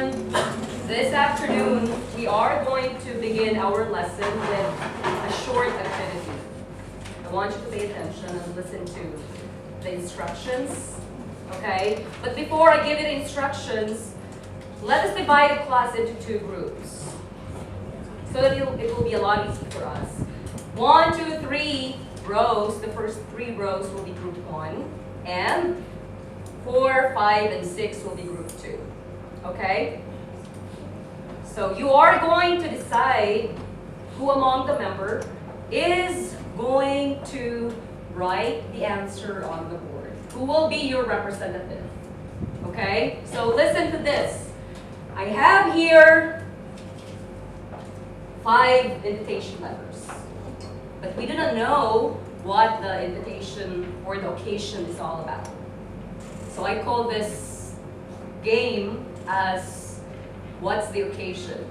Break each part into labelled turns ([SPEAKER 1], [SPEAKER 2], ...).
[SPEAKER 1] everyone. This afternoon, we are going to begin our lesson with a short activity. I want you to pay attention and listen to the instructions, okay? But before I give you the instructions, let us divide the class into two groups so that it will be a lot easier for us. 1, 2, 3 rows, the first 3 rows will be group 1, and 4, 5, and 6 will be group 2, okay? So you are going to decide who among the member is going to write the answer on the board. Who will be your representative, okay? So listen to this. I have here 5 invitation letters, but we do not know what the invitation or the occasion is all about. So I call this game as what's the occasion,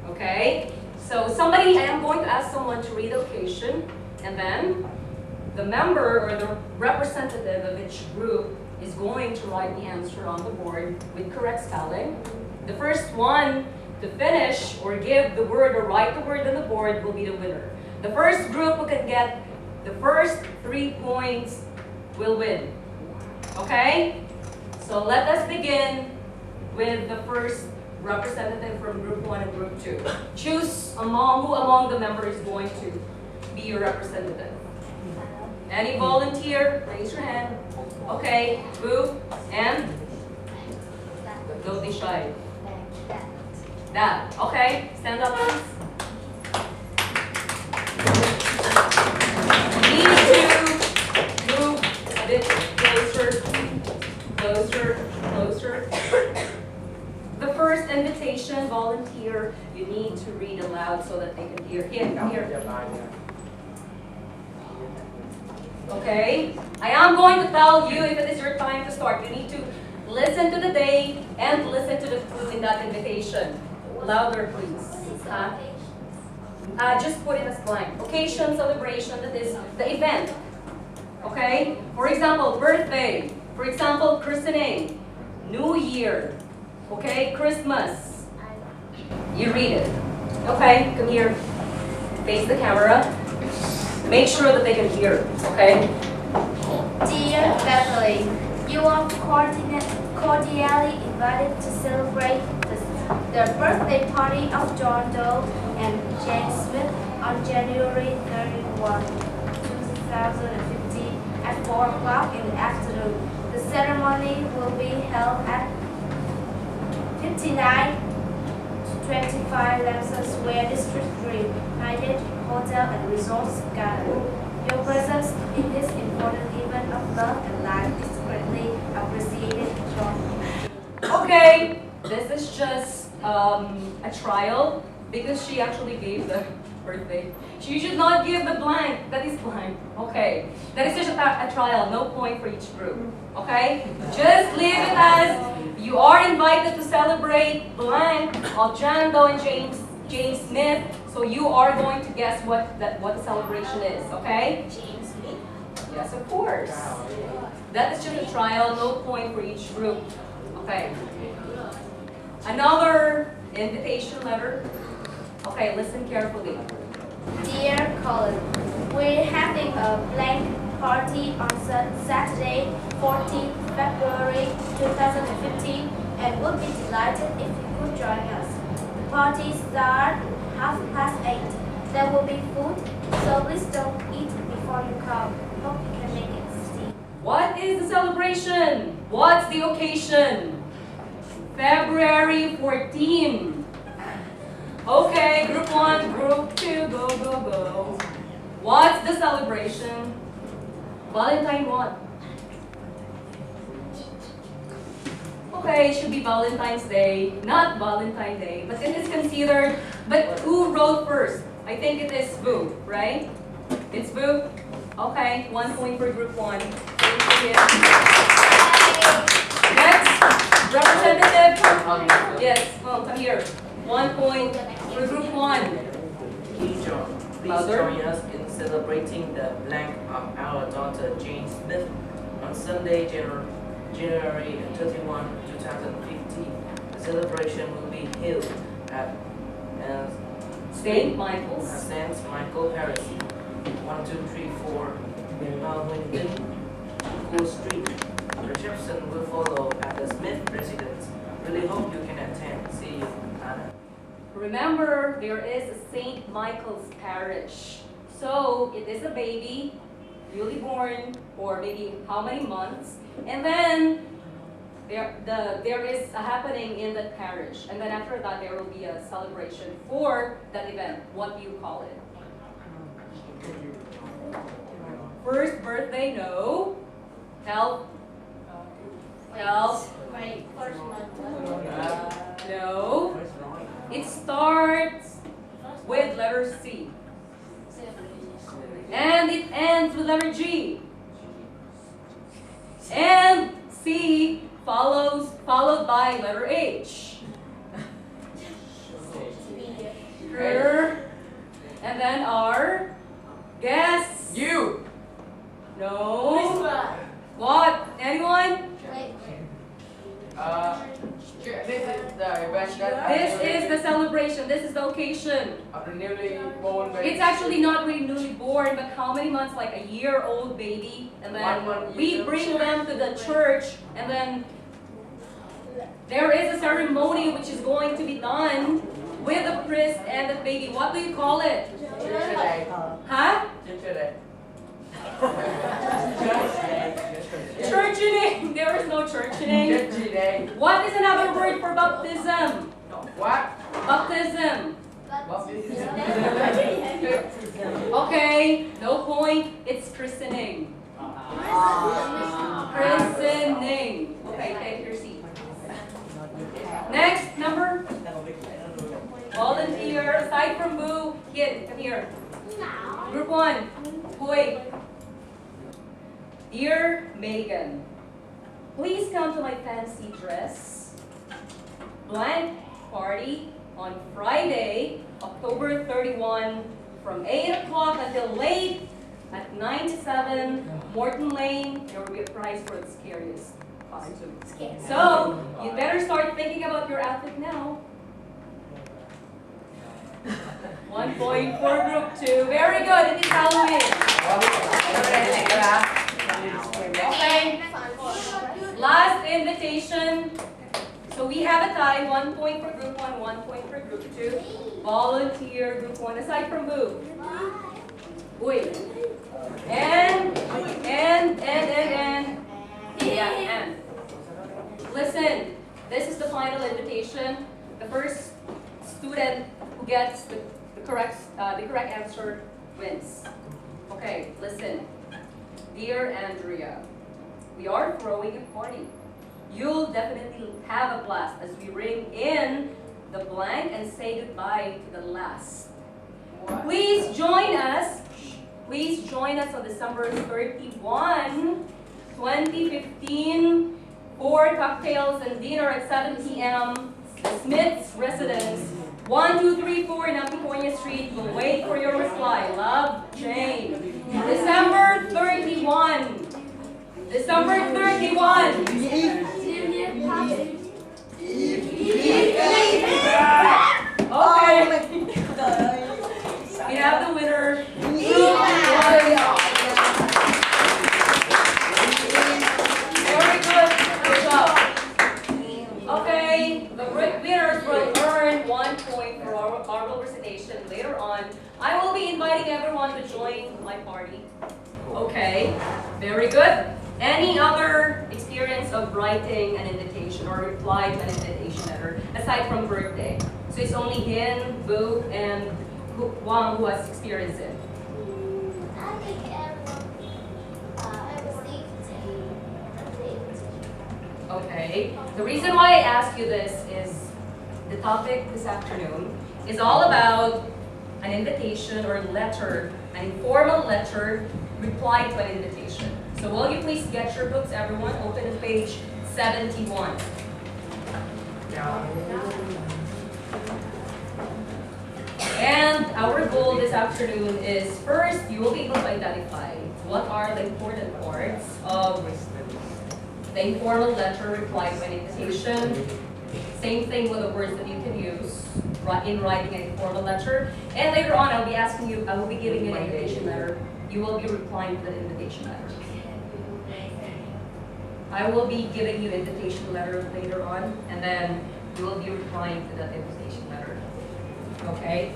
[SPEAKER 1] okay? So I am going to ask someone to read the occasion, and then the member or the representative of each group is going to write the answer on the board with correct spelling. The first one to finish or give the word or write the word on the board will be the winner. The first group who can get the first 3 points will win, okay? So let us begin with the first representative from group 1 and group 2. Choose who among the members is going to be your representative. Any volunteer? Raise your hand. Okay, Boo and don't be shy. Dad. Okay, stand up please. Need to move a bit closer. Closer. The first invitation, volunteer, you need to read aloud so that they can hear. Here. Okay? I am going to tell you if it is your time to start. You need to listen to the date and listen to the clue in that invitation. Louder, please. Just put it as blank. Occasion, celebration, that is the event. Okay? For example, birthday. For example, christening. New Year. Okay? Christmas. You read it. Okay? Come here. Face the camera. Make sure that they can hear. Okay?
[SPEAKER 2] Dear Beverly, you are cordially invited to celebrate the birthday party of John Doe and Jane Smith on January 31, 2015 at 4 o'clock in the afternoon. The ceremony will be held at 5925 Lamson Square, District 3, Hyatt Hotel and Resorts Garden. Your presence in this important event of love and life is greatly appreciated, John.
[SPEAKER 1] Okay, this is just a trial because she actually gave the birthday. She should not give the blank. That is blank. Okay, that is just a trial. No point for each group. Okay, just leave it as you are invited to celebrate blank of John Doe and James Smith. So you are going to guess what the celebration is. Okay?
[SPEAKER 2] James Smith?
[SPEAKER 1] Yes, of course. That is just a trial. No point for each group. Okay. Another invitation letter. Okay, listen carefully.
[SPEAKER 2] Dear Colin, we're having a blank party on Saturday, 14th February 2015 and would be delighted if you could join us. The party starts 8:30. There will be food, so please don't eat before you come. Hope you can make it, Steve.
[SPEAKER 1] What is the celebration? What's the occasion? February 14. Okay, group 1, group 2, go. What's the celebration? Valentine what? Okay, it should be Valentine's Day, not Valentine Day, but it is considered, but who wrote first? I think it is Boo, right? It's Boo? Okay, 1 point for group 1. Thank you. Next, representative. Yes, come here. 1 point for group 1.
[SPEAKER 3] John, please join us in celebrating the blank of our daughter Jane Smith on Sunday, January 31, 2015. The celebration will be held at
[SPEAKER 1] St. Michael's.
[SPEAKER 3] St. Michael Parish, 1234 Winton Cool Street. Reception will follow at the Smith residence. Really hope you can attend. See you, Anna.
[SPEAKER 1] Remember, there is a St. Michael's Parish. So it is a baby, newly born, or maybe how many months, and then there is a happening in that parish, and then after that there will be a celebration for that event. What do you call it? First birthday, no. Help. Help.
[SPEAKER 2] Wait, first month.
[SPEAKER 1] No. It starts with letter C. And it ends with letter G. And C followed by letter H. R. And then R. Guess.
[SPEAKER 3] You!
[SPEAKER 1] No. What? Anyone? This is the celebration. This is the occasion.
[SPEAKER 3] Of the newly born baby.
[SPEAKER 1] It's actually not really newly born, but how many months? Like a year-old baby, and then we bring them to the church, and then there is a ceremony which is going to be done with the priest and the baby. What do you call it? Huh? Churching. There is no churching. What is another word for baptism?
[SPEAKER 3] What?
[SPEAKER 1] Baptism. Okay, no point. It's christening. Christening. Okay, take your seat. Next, number. Volunteer. Aside from Boo, kid, come here. Group 1. Boy. Dear Megan, please come to my fancy dress blank party on Friday, October 31, from 8 o'clock until late at 97 Morton Lane. There will be a prize for the scariest costume. So, you better start thinking about your outfit now. 1 point for group 2. Very good, it is Halloween. Okay. Last invitation. So we have a tie. 1 point for group 1, 1 point for group 2. Volunteer group 1. Aside from Boo. Uy. And. Yeah, and. Listen, this is the final invitation. The first student who gets the correct answer wins. Okay, listen. Dear Andrea, we are throwing a party. You'll definitely have a blast as we ring in the blank and say goodbye to the last. Please join us. Please join us on December 31, 2015 for cocktails and dinner at 7 p.m. The Smith's residence, 1234 Napiconia Street. We'll wait for your reply. Love, Jane. December 31. December 31. Okay. We have the winner. Very good. Good job. Okay. The winners will earn 1 point for oral recitation later on. I will be inviting everyone to join my party. Okay. Very good. Any other experience of writing an invitation or reply to an invitation letter aside from birthday? So it's only Hin, Boo, and Wang who has experienced it.
[SPEAKER 2] I think everyone received a.
[SPEAKER 1] Okay. The reason why I ask you this is the topic this afternoon is all about an invitation or letter, an informal letter reply to an invitation. So will you please get your books, everyone? Open to page 71. And our goal this afternoon is first, you will be able to identify what are the important parts of the informal letter reply to an invitation. Same thing with the words that you can use in writing a formal letter. And later on, I will be giving you an invitation letter. You will be replying to the invitation letter. I will be giving you invitation letter later on, and then you will be replying to that invitation letter. Okay?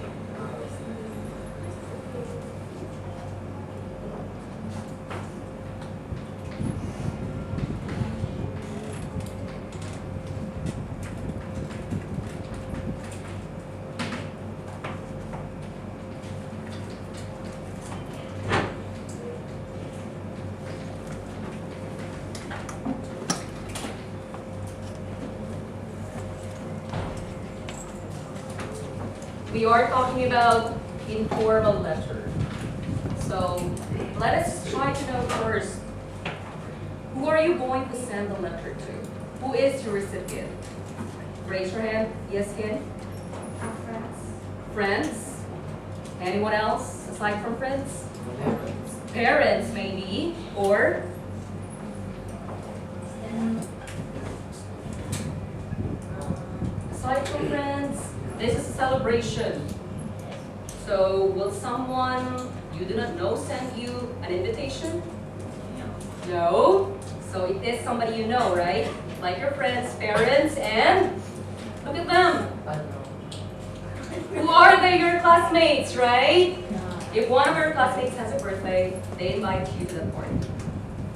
[SPEAKER 1] We are talking about informal letter. So let us try to know first, who are you going to send the letter to? Who is your recipient? Raise your hand. Yes, Ken?
[SPEAKER 2] Friends.
[SPEAKER 1] Friends? Anyone else aside from friends? Parents, maybe. Or? Aside from friends, this is a celebration. So will someone you do not know send you an invitation? No. So it is somebody you know, right? Like your friends, parents, and look at them. Who are they? Your classmates, right? If one of your classmates has a birthday, they invite you to the party.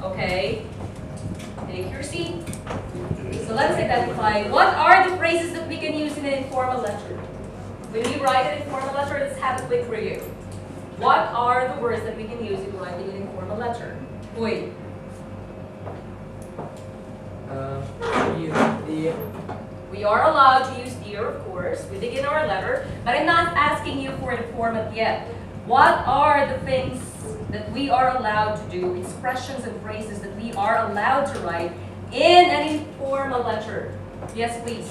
[SPEAKER 1] Okay? Take your seat. So let's identify what are the phrases that we can use in an informal letter. When we write an informal letter, let's have a quick review. What are the words that we can use in writing an informal letter? Uy.
[SPEAKER 3] Dear.
[SPEAKER 1] We are allowed to use dear, of course. We begin our letter, but I'm not asking you for the format yet. What are the things that we are allowed to do, expressions and phrases that we are allowed to write in an informal letter? Yes, please.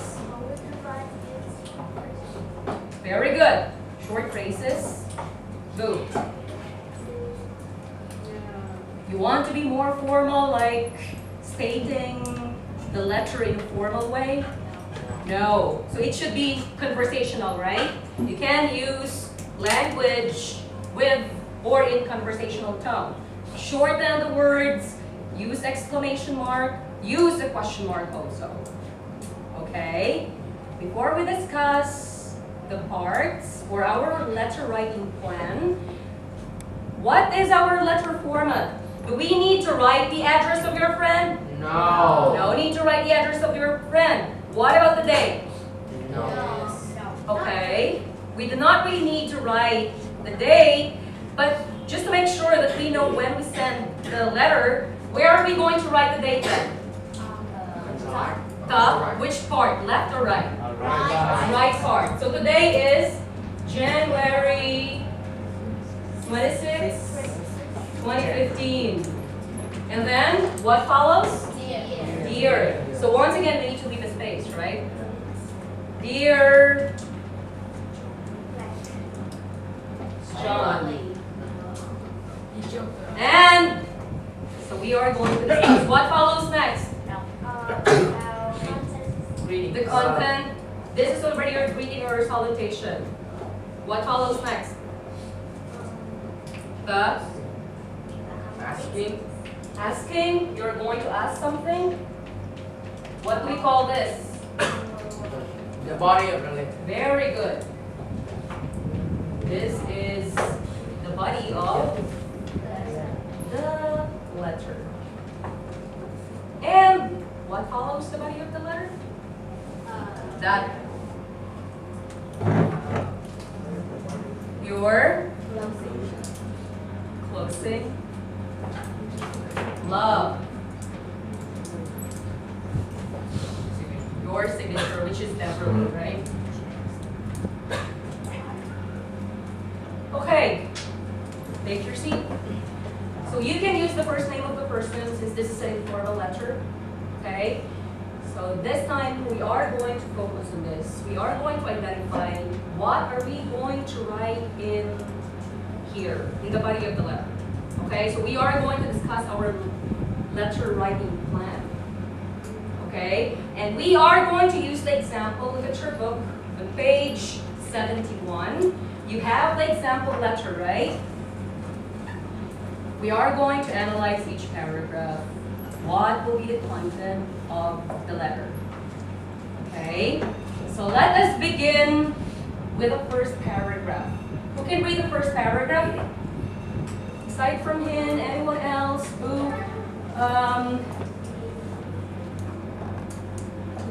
[SPEAKER 1] Very good. Short phrases. Go. You want to be more formal, like stating the letter in a formal way? No. So it should be conversational, right? You can use language with or in conversational tone. Shorten the words, use exclamation mark, use a question mark also. Okay? Before we discuss the parts for our letter writing plan, what is our letter format? Do we need to write the address of your friend?
[SPEAKER 3] No.
[SPEAKER 1] No need to write the address of your friend. What about the date?
[SPEAKER 3] No.
[SPEAKER 1] Okay. We do not really need to write the date, but just to make sure that we know when we send the letter, where are we going to write the date then? Top. Which part? Left or right? Right part. So today is January 26, 2015. And then what follows? Dear. So once again, we need to leave a space, right? Dear John. And so we are going to discuss what follows next. The content. This is already your greeting or salutation. What follows next? The asking. Asking. You're going to ask something. What do we call this?
[SPEAKER 3] The body of the letter.
[SPEAKER 1] Very good. This is the body of the letter. And what follows the body of the letter? That your closing love. Your signature, which is Beverly, right? Okay, take your seat. So you can use the first name of the person since this is an informal letter, okay? So this time we are going to focus on this. We are going to identify what are we going to write in here, in the body of the letter. Okay, so we are going to discuss our letter writing plan. Okay, And we are going to use the example. Look at your book on page 71. You have the example letter, right? We are going to analyze each paragraph. What will be the content of the letter? Okay, so let us begin with the first paragraph. Who can read the first paragraph? Aside from him, anyone else who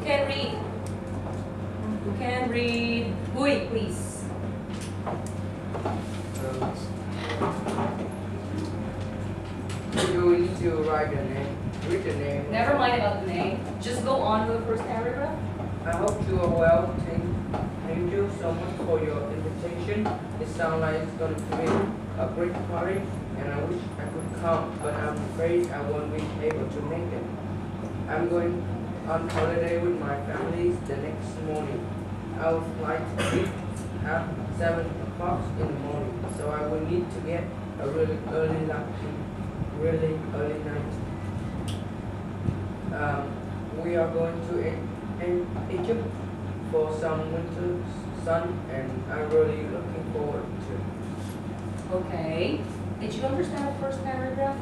[SPEAKER 1] can read? Who can read? Hui, please.
[SPEAKER 4] You need to write the name, read the name.
[SPEAKER 1] Never mind about the name. Just go on with the first paragraph.
[SPEAKER 4] I hope you are well. Thank you so much for your invitation. It sounds like it's going to be a great party, and I wish I could come, but I'm afraid I won't be able to make it. I'm going on holiday with my family the next morning. Our flight is at 7 o'clock in the morning, so I will need to get a really early night. We are going to Egypt for some winter sun, and I'm really looking forward to.
[SPEAKER 1] Okay. Did you understand the first paragraph?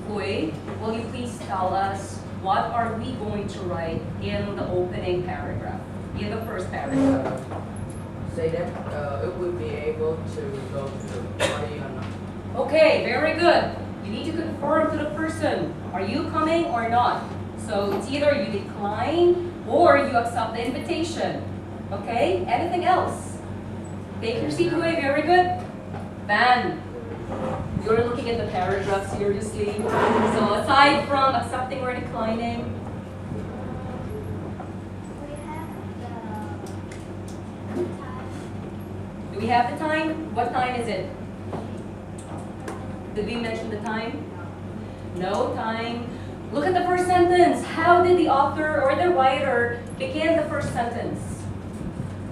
[SPEAKER 1] Hui, will you please tell us what are we going to write in the opening paragraph, in the first paragraph?
[SPEAKER 4] Say that if we'll be able to go to the party or not.
[SPEAKER 1] Okay, very good. You need to confirm to the person, are you coming or not? So it's either you decline or you accept the invitation. Okay, anything else? Take your seat, Hui, very good. Van, you're looking at the paragraph seriously. So aside from accepting or declining, do we have the time? What time is it? Did we mention the time? No time. Look at the first sentence. How did the author or the writer begin the first sentence?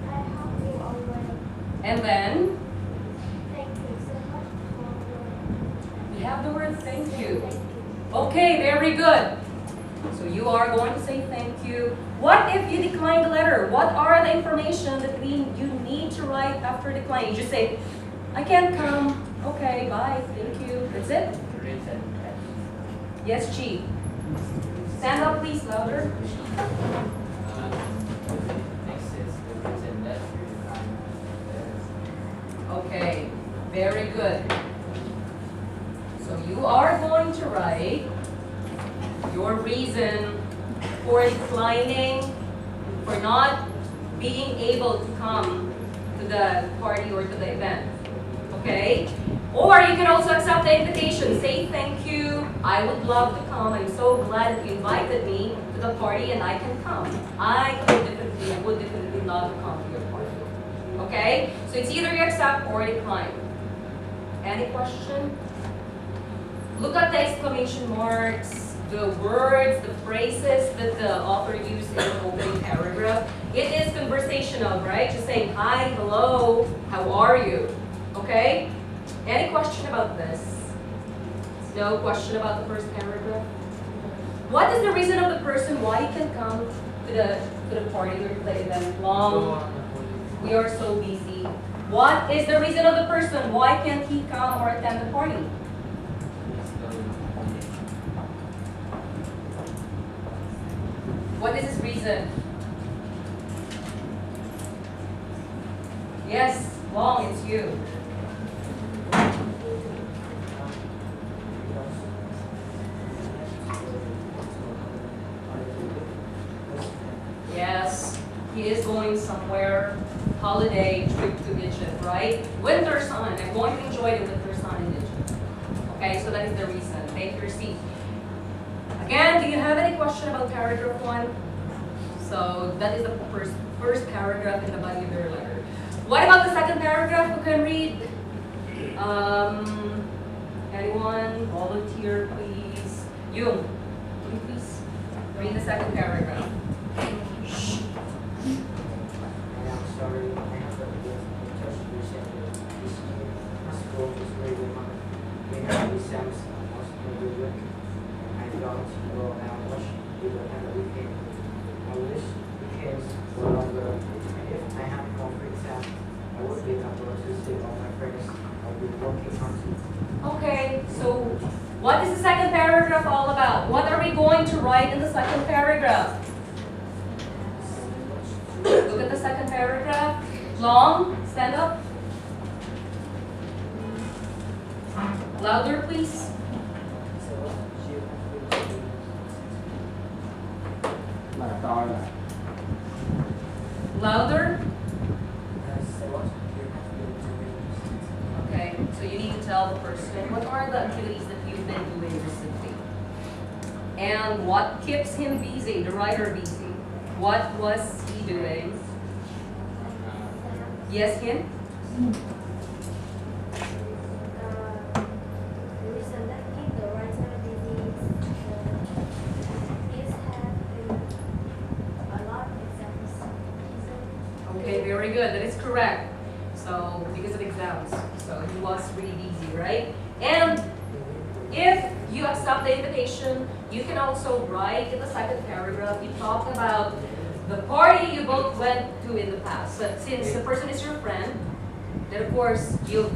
[SPEAKER 2] I hope you are well.
[SPEAKER 1] And then
[SPEAKER 2] Thank you so much for
[SPEAKER 1] we have the word thank you.
[SPEAKER 2] your thank you.
[SPEAKER 1] Okay, very good. So you are going to say thank you. What if you decline the letter? What are the information that you need to write after declining? You just say, I can't come. Okay, bye. Thank you. That's it? Yes, Chi. Stand up, please, louder. Okay, very good. So you are going to write your reason for declining, for not being able to come to the party or to the event. Okay? Or you can also accept the invitation. Say thank you. I would love to come. I'm so glad that you invited me to the party and I can come. I would definitely love to come to your party. Okay? So it's either you accept or decline. Any question? Look at the exclamation marks, the words, the phrases that the author used in the opening paragraph. It is conversational, right? Just saying hi, hello, how are you? Okay? Any question about this? No question about the first paragraph? What is the reason of the person why he can come to the party or to the event long? We are so busy. What is the reason of the person why can't he come or attend the party? What is his reason? Yes, Long, it's you. Yes, he is going somewhere, holiday trip to Egypt, right? Winter sun, I'm going to enjoy the winter sun in Egypt. Okay, so that is the reason. Take your seat. Again, do you have any question about paragraph 1? So that is the first paragraph in the body of your letter. What about the second paragraph? Who can read? Anyone? Volunteer, please. Yung, will you please read the second paragraph? Shh.
[SPEAKER 5] I'm sorry, I have to get in touch recently. This year, hospital is very hard. We have exams almost every week. I don't go out much. We don't have a weekend. I wish weekends were longer. If I had more free time, I would be able to see all my friends. I would be working hard too.
[SPEAKER 1] Okay, so what is the second paragraph all about? What are we going to write in the second paragraph? Look at the second paragraph. Long, stand up. Louder, please. Louder. Okay, so you need to tell the person what are the activities that you've been doing recently. And what keeps him busy, the writer busy. What was he doing? Yes, him?
[SPEAKER 2] The reason that keep the writer busy is having a lot of exams.
[SPEAKER 1] Okay, very good. That is correct. So, because of exams. So, he was really busy, right? And if you accept the invitation, you can also write in the second paragraph, you talk about the party you both went to in the past. But since the person is your friend, then of course you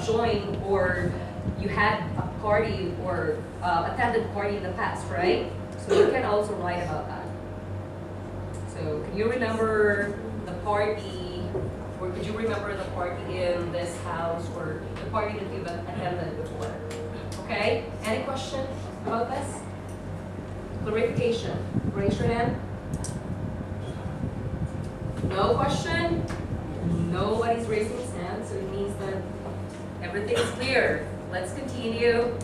[SPEAKER 1] joined or you had a party or attended a party in the past, right? So you can also write about that. So can you remember the party, or could you remember the party in this house or the party that you've attended before? Okay, any question about this? Clarification, raise your hand. No question? Nobody's raising his hand, so it means that everything is clear. Let's continue.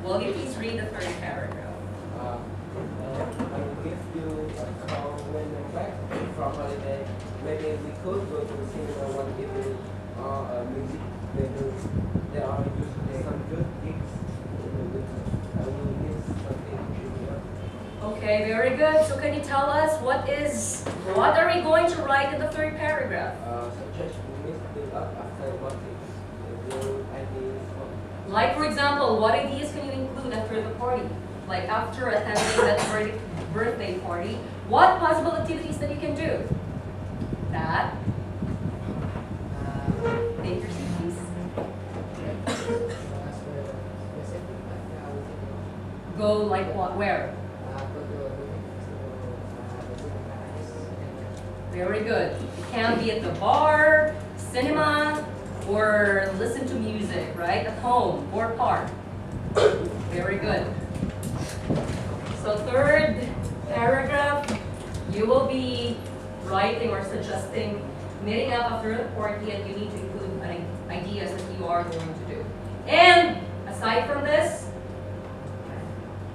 [SPEAKER 1] Will you please read the third paragraph?
[SPEAKER 6] I will give you a call when you're back from holiday. Maybe we could go to the cinema one evening or a music venue. There are usually some good gigs in the winter. I will give something to you.
[SPEAKER 1] Okay, very good. So can you tell us what are we going to write in the third paragraph?
[SPEAKER 6] Such as we meet build up after working. New ideas of
[SPEAKER 1] Like for example, what ideas can you include after the party? Like after attending that birthday party, what possible activities that you can do? That. Take your seat, please. Go like what? Where? Very good. It can be at the bar, cinema, or listen to music, right? At home or park. Very good. So third paragraph, you will be writing or suggesting meeting up after the party, and you need to include ideas that you are going to do. And aside from this,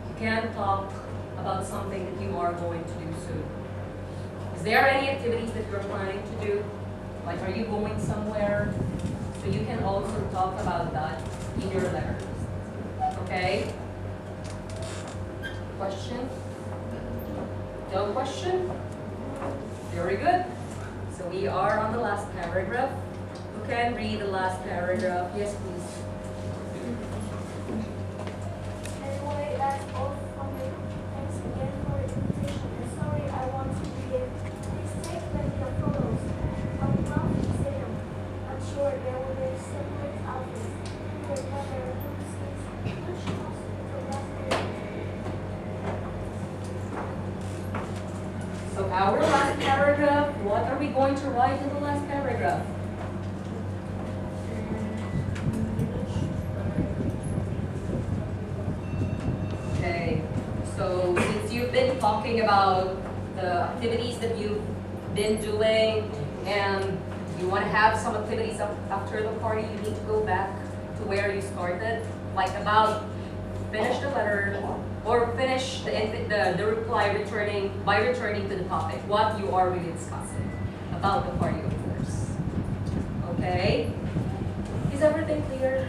[SPEAKER 1] you can talk about something that you are going to do soon. Is there any activities that you're planning to do? Like, are you going somewhere? So you can also talk about that in your letter. Okay? Question? No question? Very good. So we are on the last paragraph. Who can read the last paragraph? Yes, please.
[SPEAKER 2] Anyway, that's all from me. Thanks again for the invitation. And sorry I want to be here. Please take plenty of photos. I would love to see them. I'm sure there will be separate outfits. With leather, blue skis, which comes to last year.
[SPEAKER 1] So our last paragraph, what are we going to write in the last paragraph? Okay, so since you've been talking about the activities that you've been doing and you want to have some activities after the party, you need to go back to where you started, like about finish the letter or finish the reply by returning to the topic, what you are really discussing about the party, of course. Okay? Is everything clear?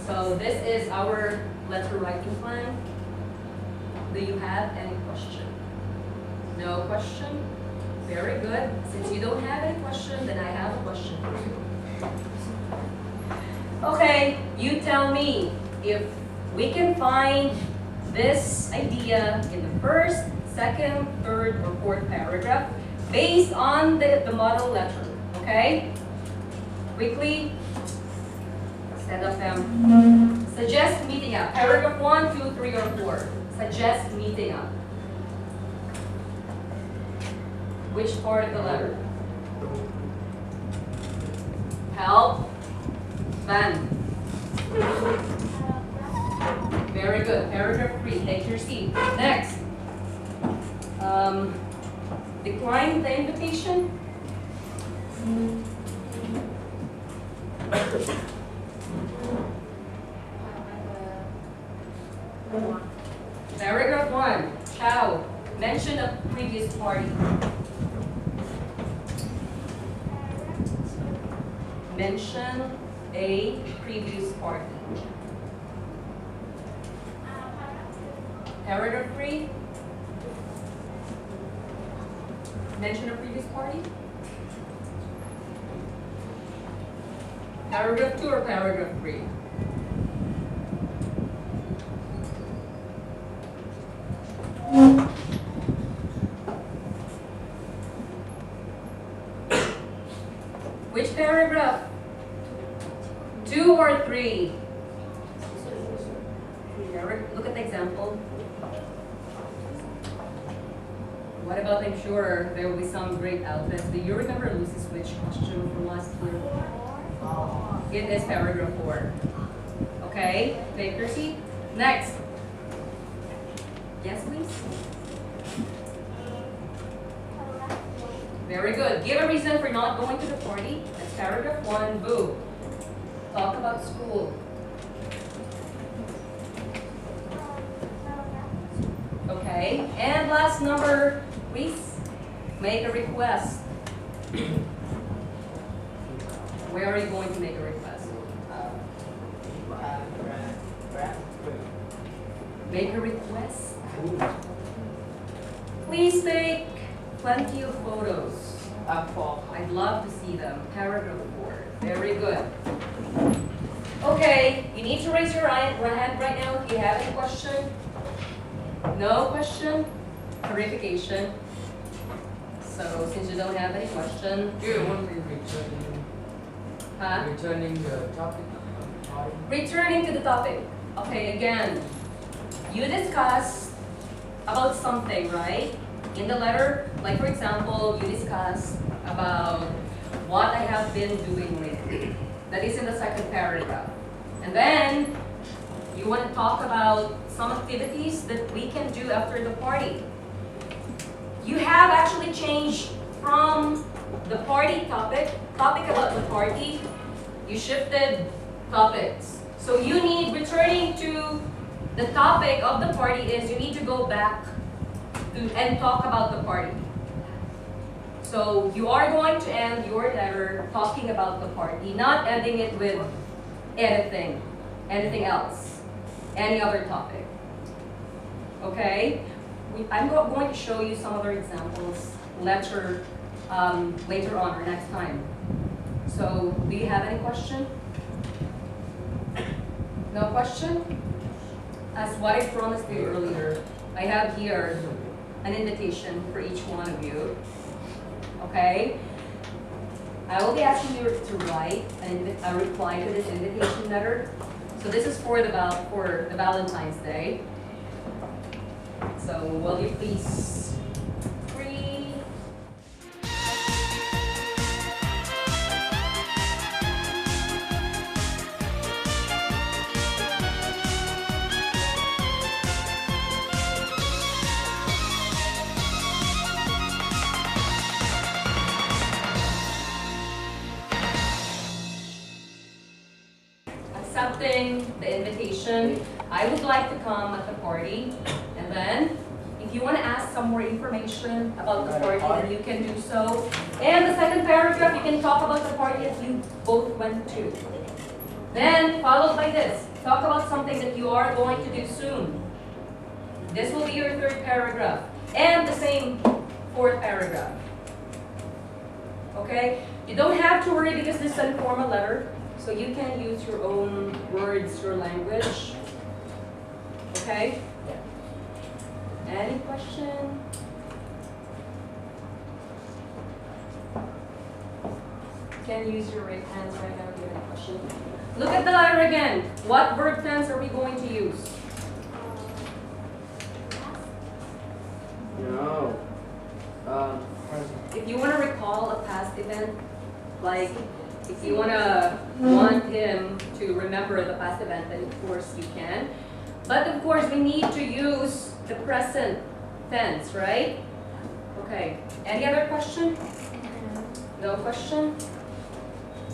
[SPEAKER 1] So this is our letter writing plan. Do you have any question? No question? Very good. Since you don't have any question, then I have a question for you. Okay, you tell me if we can find this idea in the first, second, third, or fourth paragraph based on the model letter. Okay? Quickly, stand up them. Suggest meeting up. Paragraph 1, 2, 3, or 4. Suggest meeting up. Which part of the letter? Help. Van. Very good. Paragraph 3. Take your seat. Next. Decline the invitation. Paragraph 1. Chow. Mention a previous party. Mention a previous party. Paragraph 3. Mention a previous party. Paragraph 2 or paragraph 3? Which paragraph? 2 or 3? Look at the example. What about, I'm sure there will be some great outfits. Do you remember Lucy's Switch costume from last year? It is paragraph 4. Okay, take your seat. Next. Yes, please. Very good. Give a reason for not going to the party. That's paragraph 1. Boo. Talk about school. Okay, and last number, please. Make a request. Where are you going to make a request? Make a request. Please take plenty of photos. I'd love to see them. Paragraph 4. Very good. Okay, you need to raise your hand right now if you have any question. No question? Clarification. So since you don't have any question,
[SPEAKER 4] Do you want me returning?
[SPEAKER 1] huh?
[SPEAKER 4] Returning the topic?
[SPEAKER 1] Returning to the topic. Okay, again, you discussed about something, right? In the letter, like for example, you discussed about what I have been doing lately. That is in the second paragraph. And then you want to talk about some activities that we can do after the party. You have actually changed from the party topic about the party, you shifted topics. So you need, returning to the topic of the party is you need to go back and talk about the party. So you are going to end your letter talking about the party, not ending it with anything else, any other topic. Okay? I'm going to show you some other examples later on or next time. So do you have any question? No question? As what I promised you earlier, I have here an invitation for each one of you. Okay? I will be asking you to write a reply to this invitation letter. So this is for the Valentine's Day. So will you please read? Accepting the invitation, I would like to come at the party. And then, if you want to ask some more information about the party, then you can do so. And the second paragraph, you can talk about the party that you both went to. Then, followed by this, talk about something that you are going to do soon. This will be your third paragraph. And the same fourth paragraph. Okay? You don't have to worry because this is an informal letter. So you can use your own words, your language. Okay? Any question? Can use your right hands right now if you have a question. Look at the letter again. What verb tense are we going to use?
[SPEAKER 4] No.
[SPEAKER 1] If you want to recall a past event, like if you want him to remember the past event, then of course you can. But of course we need to use the present tense, right? Okay. Any other question? No question?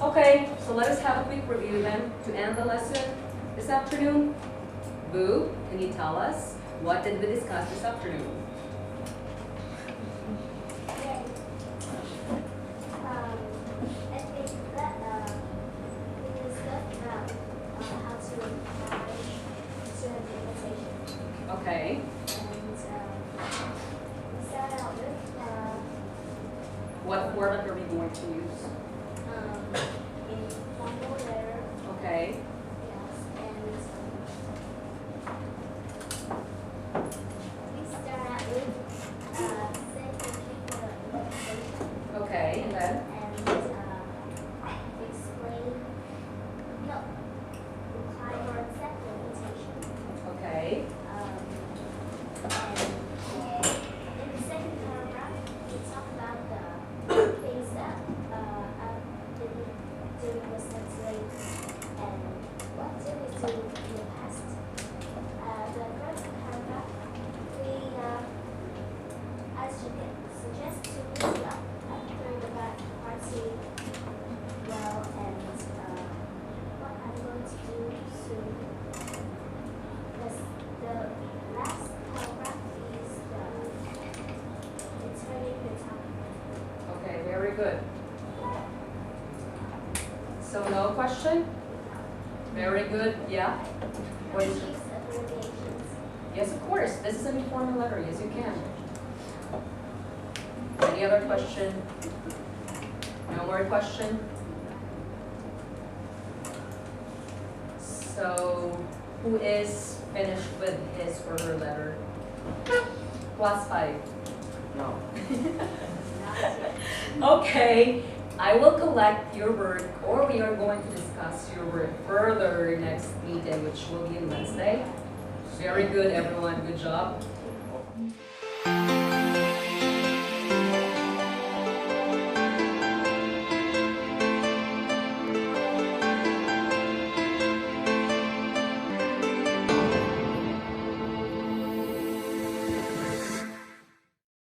[SPEAKER 1] Okay, so let us have a quick review then to end the lesson this afternoon. Boo, can you tell us what did we discuss this afternoon?
[SPEAKER 2] I think that we discussed about how to reply to an invitation.
[SPEAKER 1] Okay.
[SPEAKER 2] And we started out with
[SPEAKER 1] What format are we going to use?
[SPEAKER 2] in formal letter,
[SPEAKER 1] Okay.
[SPEAKER 2] yes, and we start out with saying thank you for the invitation.
[SPEAKER 1] Okay, and then?
[SPEAKER 2] And explain, no, reply or accept the invitation.
[SPEAKER 1] Okay.
[SPEAKER 2] And in the second paragraph, we talk about the things that I've been doing recently and what did we do in the past. The first paragraph, I suggest to meet up after the party well and what I'm going to do soon. The last paragraph is returning the time.
[SPEAKER 1] Okay, very good. So no question? Very good, yeah? What is it?
[SPEAKER 2] Use abbreviations.
[SPEAKER 1] Yes, of course. This is an informal letter. Yes, you can. Any other question? No more question? So, who is finished with his or her letter? Class 5.
[SPEAKER 3] No.
[SPEAKER 1] Okay, I will collect your work, or we are going to discuss your work further next meeting, which will be on Wednesday. Very good, everyone. Good job.